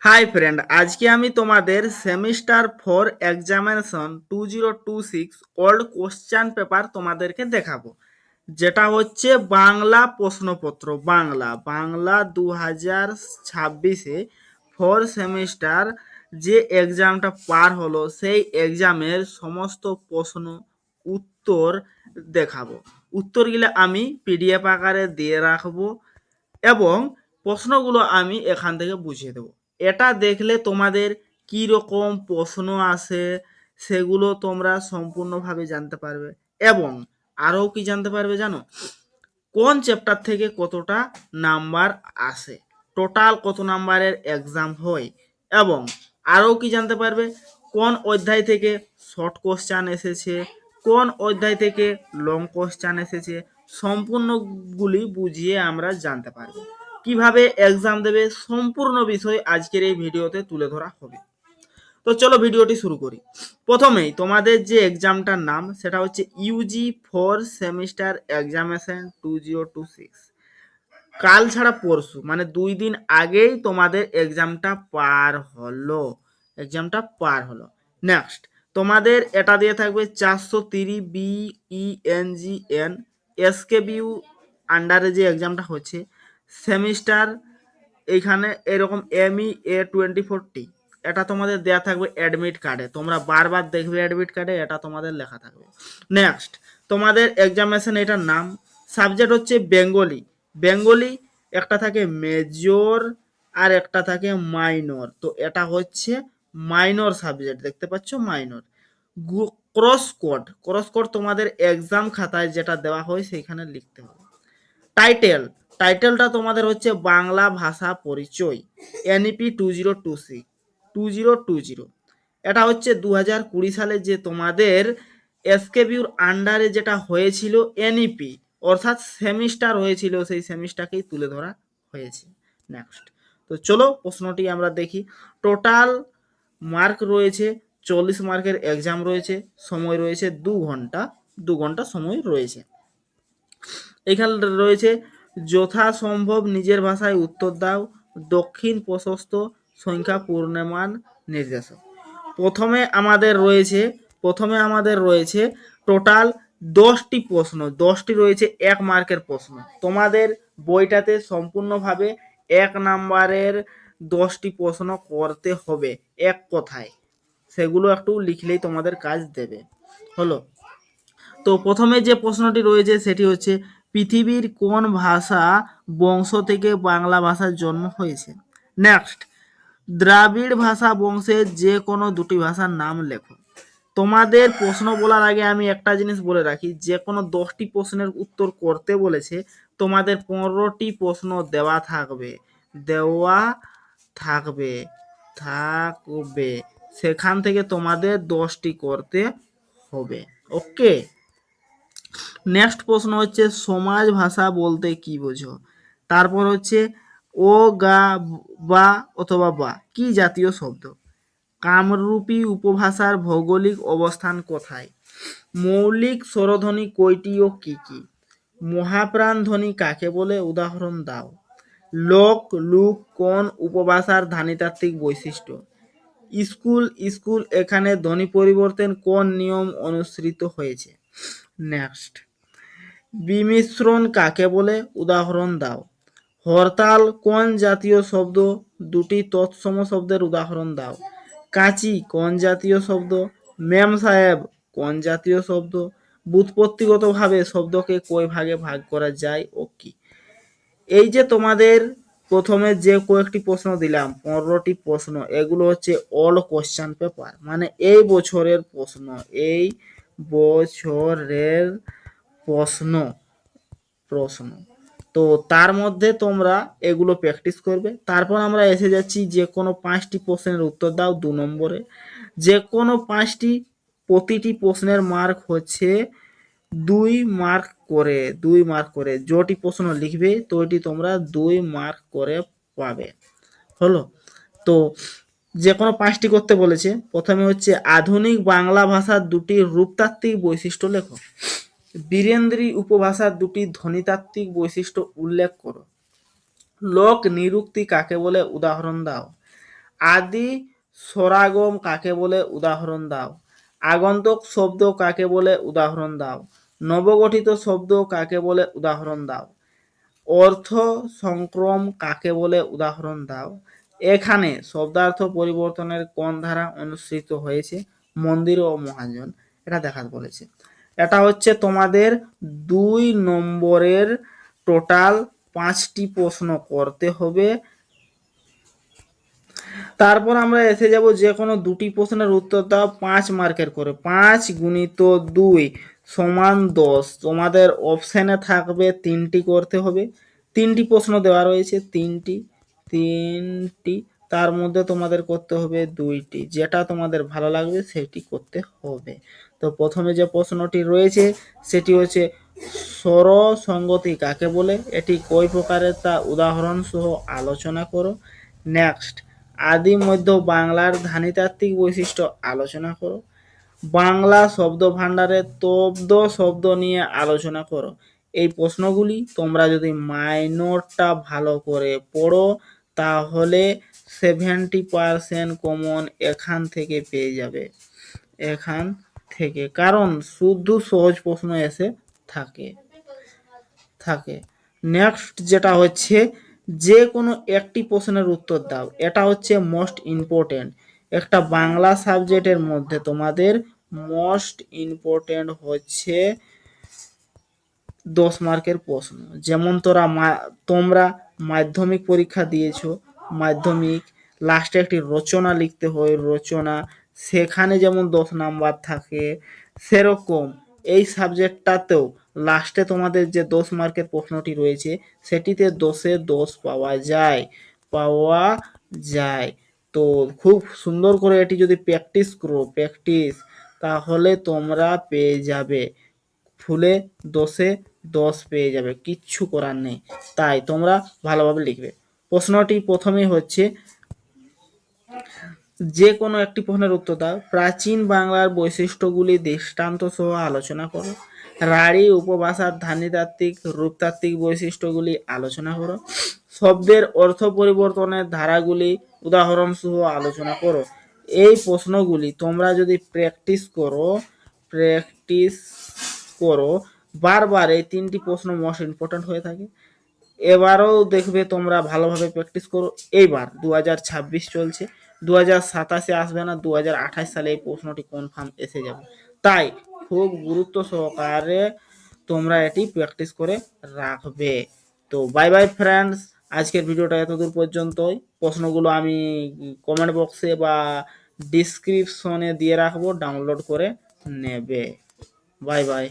Hi friend, আজকে আমি তোমাদের semester 4 examination 2026 old question paper তোমাদেরকে দেখাবো, যেটা হচ্ছে বাংলা প্রশ্নপত্র। বাংলা 2026-এ 4 সেমিস্টার যে এক্সামটা পার হলো, সেই এক্সামের সমস্ত প্রশ্ন উত্তর দেখাবো। উত্তরগুলো আমি পিডিএফ আকারে দিয়ে রাখবো এবং প্রশ্নগুলো আমি এখান থেকে বুঝিয়ে দেবো। এটা দেখলে তোমাদের কি রকম প্রশ্ন আসে সেগুলো তোমরা সম্পূর্ণভাবে জানতে পারবে এবং আরও কি জানতে পারবে জানো, কোন চ্যাপ্টার থেকে কতটা নাম্বার আসে, টোটাল কত নাম্বারের এক্সাম হয় এবং আরও কি জানতে পারবে, কোন অধ্যায় থেকে শর্ট কোশ্চেন এসেছে, কোন অধ্যায় থেকে লং কোশ্চেন এসেছে, সম্পূর্ণগুলি বুঝিয়ে আমরা জানতে পারবো। কিভাবে এক্সাম দেবে সম্পূর্ণ বিষয় আজকের এই ভিডিওতে তুলে ধরা হবে। তো চলো ভিডিওটি শুরু করি। প্রথমেই তোমাদের যে এক্সামটার নাম সেটা হচ্ছে ইউজি 4 সেমিস্টার এক্সামিনেশন 2026। কাল ছাড়া পরশু মানে 2 দিন আগেই তোমাদের এক্সামটা পার হলো। নেক্সট তোমাদের এটা দিয়ে থাকবে 430 BENGN SKBU আন্ডারে যে এক্সামটা হচ্ছে সেমিস্টার, এইখানে এরকম MEA 2040 এটা তোমাদের দেয়া থাকবে অ্যাডমিট কার্ডে, তোমরা বারবার দেখবে অ্যাডমিট কার্ডে এটা তোমাদের লেখা থাকবে। নেক্সট তোমাদের এক্সামিনেশন এটার নাম, সাবজেক্ট হচ্ছে বেঙ্গলি একটা থাকে মেজর আর একটা থাকে মাইনর, তো এটা হচ্ছে মাইনর সাবজেক্ট, দেখতে পাচ্ছ মাইনর। ক্রস কোড তোমাদের এক্সাম খাতায় যেটা দেওয়া হয় সেইখানে লিখতে হবে। টাইটেলটা তোমাদের হচ্ছে বাংলা ভাষা পরিচয়, NEP 2020। এটা হচ্ছে 2020 সালে যে তোমাদের এসকেবিউর আন্ডারে যেটা হয়েছিল NEP, অর্থাৎ সেমিস্টার হয়েছিল, সেই সেমিস্টারকেই তুলে ধরা হয়েছে। নেক্সট তো চলো প্রশ্নটি আমরা দেখি। টোটাল মার্ক রয়েছে 40 মার্কের এক্সাম রয়েছে, সময় রয়েছে 2 ঘন্টা সময় রয়েছে। এখানে রয়েছে যথাসম্ভব নিজের ভাষায় উত্তর দাও, দক্ষিণ প্রশস্ত সংখ্যা পূর্ণমান নির্দেশক। প্রথমে আমাদের রয়েছে টোটাল 10টি প্রশ্ন, 10টি রয়েছে 1 মার্কের প্রশ্ন। তোমাদের বইটাতে সম্পূর্ণভাবে 1 নাম্বারের 10টি প্রশ্ন করতে হবে এক কথায়, সেগুলো একটু লিখলেই তোমাদের কাজ দেবে। হলো, তো প্রথমে যে প্রশ্নটি রয়েছে সেটি হচ্ছে পৃথিবীর কোন ভাষা বংশ থেকে বাংলা ভাষার জন্ম হয়েছে। নেক্সট দ্রাবিড় ভাষা বংশের যে কোনো দুটি ভাষার নাম লেখো। তোমাদের প্রশ্ন বলার আগে আমি একটা জিনিস বলে রাখি, যে কোনো 10টি প্রশ্নের উত্তর করতে বলেছে, তোমাদের 15টি প্রশ্ন দেওয়া থাকবে সেখান থেকে তোমাদের 10টি করতে হবে। ওকে, নেক্সট প্রশ্ন হচ্ছে সমাজ ভাষা বলতে কি বোঝো। তারপর হচ্ছে ও গা বা অথবা বা কি জাতীয় শব্দ। কামরূপী উপভাষার ভৌগোলিক অবস্থান কোথায়। মৌলিক স্বরধ্বনি কয়টি ও কি কি। মহাপ্রাণ ধ্বনি কাকে বলে, উদাহরণ দাও। লুক কোন উপভাষার ধ্বনিতাত্ত্বিক বৈশিষ্ট্য। স্কুল এখানে ধ্বনি পরিবর্তন কোন নিয়ম অনুসৃত হয়েছে। নেক্সট বিমিশ্রণ কাকে বলে, উদাহরণ দাও। হরতাল কোন জাতীয় শব্দ, দুটি তৎসম শব্দের উদাহরণ দাও। কাঁচি কোন জাতীয় শব্দ। মেম সাহেব কোন জাতীয় শব্দ। ব্যুৎপত্তিগতভাবে শব্দকে কয় ভাগে ভাগ করা যায় ও কি। এই যে তোমাদের প্রথমে যে কয়েকটি প্রশ্ন দিলাম, 15টি প্রশ্ন, এগুলো হচ্ছে অল কোশ্চেন পেপার, মানে এই বছরের প্রশ্ন। তো তার মধ্যে তোমরা এগুলো প্র্যাকটিস করবে। তারপর আমরা এসে যাচ্ছি যে কোনো 5টি প্রশ্নের উত্তর দাও 2 নম্বরে। যে কোনো 5টি, প্রতিটি প্রশ্নের মার্ক হচ্ছে 2 মার্ক করে। যটি প্রশ্ন লিখবে তৈটি তোমরা 2 মার্ক করে পাবে। হলো, তো যে কোনো 5টি করতে বলেছে। প্রথমে হচ্ছে আধুনিক বাংলা ভাষার দুটি রূপতাত্ত্বিক বৈশিষ্ট্য লেখো। বীরেন্দ্রী উপভাষার দুটি ধ্বনিতাত্ত্বিক বৈশিষ্ট্য উল্লেখ করো। লোক নিরুক্তি কাকে বলে, উদাহরণ দাও। আদি স্বরাগম কাকে বলে উদাহরণ দাও। আগন্তুক শব্দ কাকে বলে উদাহরণ দাও। নবগঠিত শব্দ কাকে বলে উদাহরণ দাও। অর্থ সংক্রম কাকে বলে উদাহরণ দাও। এখানে শব্দার্থ পরিবর্তনের কোন ধারা অনুসৃত হয়েছে। মন্দির ও মহাজন, এটা দেখাতে বলেছে। এটা হচ্ছে তোমাদের 2 নম্বরের টোটাল 5টি প্রশ্ন করতে হবে। তারপর আমরা এসে যাব যে কোনো 2টি প্রশ্নের উত্তর দাও 5 মার্কের করে। 5 গুণিত 2 সমান 10। তোমাদের অপশানে থাকবে 3টি করতে হবে। 3টি প্রশ্ন দেওয়া রয়েছে, 3টি, তার মধ্যে তোমাদের করতে হবে 2টি। যেটা তোমাদের ভালো লাগবে সেটি করতে হবে। তো প্রথমে যে প্রশ্নটি রয়েছে সেটি হচ্ছে স্বরসঙ্গতি কাকে বলে, এটি কয় প্রকারের তা উদাহরণ সহ আলোচনা করো। নেক্সট, আদি মধ্য বাংলার ধ্বনিতাত্ত্বিক বৈশিষ্ট্য আলোচনা করো। বাংলা শব্দ ভাণ্ডারের তব্দ শব্দ নিয়ে আলোচনা করো। এই প্রশ্নগুলি তোমরা যদি মাইনরটা ভালো করে পড়ো তাহলে 70% কমন এখান থেকে পেয়ে যাবে, এখান থেকে, কারণ শুদ্ধ সহজ প্রশ্ন এসে থাকে। নেক্সট যেটা হচ্ছে যে কোনো একটি প্রশ্নের উত্তর দাও। এটা হচ্ছে মোস্ট ইম্পর্টেন্ট। একটা বাংলা সাবজেক্টের মধ্যে তোমাদের মোস্ট ইম্পর্টেন্ট হচ্ছে 10 মার্কের প্রশ্ন। যেমন তোমরা মাধ্যমিক পরীক্ষা দিয়েছো, মাধ্যমিক লাস্টে একটি রচনা লিখতে হয়, রচনা, সেখানে যেমন 10 নাম্বার থাকে, সেরকম এই সাবজেক্টটাতেও লাস্টে তোমাদের যে 10 মার্কের প্রশ্নটি রয়েছে সেটিতে 10-এ 10 পাওয়া যায়। তো খুব সুন্দর করে এটি যদি প্র্যাকটিস করো, তাহলে তোমরা পেয়ে যাবে, ফুলে 10-এ 10 পেয়ে যাবে, কিচ্ছু করার নেই। তাই তোমরা ভালোভাবে লিখবে। প্রশ্নটি প্রথমেই হচ্ছে যে কোনো একটি প্রশ্নের উত্তর দাও। প্রাচীন বাংলার বৈশিষ্ট্যগুলি দৃষ্টান্ত সহ আলোচনা করো। রাঢ়ী উপভাষার ধ্বনিতাত্ত্বিক রূপতাত্ত্বিক বৈশিষ্ট্যগুলি আলোচনা করো। শব্দের অর্থ পরিবর্তনের ধারাগুলি উদাহরণ সহ আলোচনা করো। এই প্রশ্নগুলি তোমরা যদি প্র্যাকটিস করো বারবার, এই 3টি প্রশ্ন মোস্ট ইম্পর্টেন্ট হয়ে থাকে। এবারও দেখবে তোমরা ভালোভাবে প্র্যাকটিস করো। এইবার 2026 চলছে, 2027-এ আসবে না, 2028 সালে এই প্রশ্নটি কনফার্ম এসে যাবে। তাই খুব গুরুত্ব সহকারে তোমরা এটি প্র্যাকটিস করে রাখবে। তো বাই বাই ফ্রেন্ডস, আজকের ভিডিওটা এতদূর পর্যন্তই। প্রশ্নগুলো আমি কমেন্ট বক্সে বা ডিসক্রিপশনে দিয়ে রাখবো, ডাউনলোড করে নেবে। Bye bye.